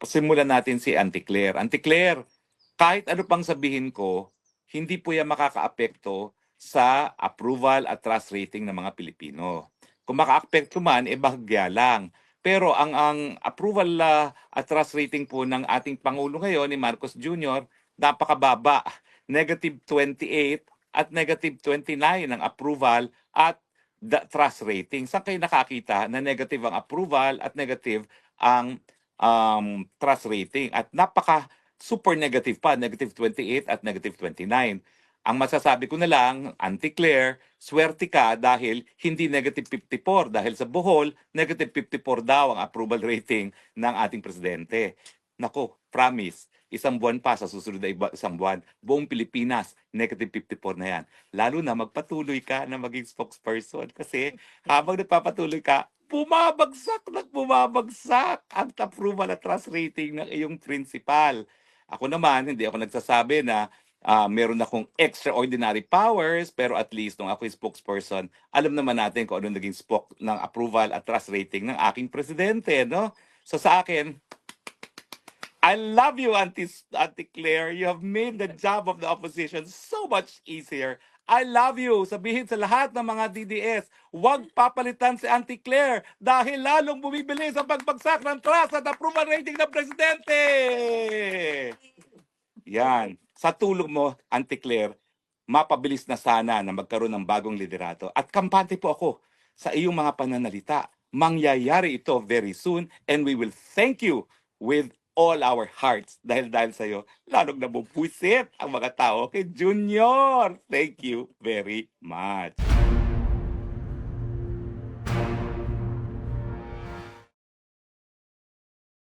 Simulan natin si Auntie Claire. Auntie Claire, kahit ano pang sabihin ko, hindi po yan makakaapekto sa approval at trust rating ng mga Pilipino. Kung makaapekto man, bahagya lang. Pero ang approval at trust rating po ng ating Pangulo ngayon, ni Marcos Jr., napakababa. -28 at -29 ang approval at trust rating. Saan kayo nakakita na negative ang approval at negative ang trust rating? At napaka super negative pa, -28 at -29. Ang masasabi ko na lang, Auntie Claire, swerte ka dahil hindi -54 dahil sa Bohol, -54 daw ang approval rating ng ating presidente. Nako, promise, isang buwan pa sa susunod na isang buwan, buong Pilipinas, -54 na yan. Lalo na magpatuloy ka na maging spokesperson kasi habang nagpapatuloy ka, bumabagsak ang approval at trust rating ng iyong principal. Ako naman, hindi ako nagsasabi na meron akong extraordinary powers, pero at least nung ako yung spokesperson, alam naman natin kung ano naging ng approval at trust rating ng aking presidente, no? So sa akin, I love you, Auntie Claire. You have made the job of the opposition so much easier. I love you. Sabihin sa lahat ng mga DDS, huwag papalitan si Auntie Claire dahil lalong bumibilis ang pagbagsak ng trust at approval rating ng presidente. Yan. Sa tulong mo, Auntie Claire, mapabilis na sana na magkaroon ng bagong liderato. At kampante po ako sa iyong mga pananalita. Mangyayari ito very soon and we will thank you with all our hearts dahil sa iyo, lalong nabubuisit ang mga tao kay Junior. Thank you very much.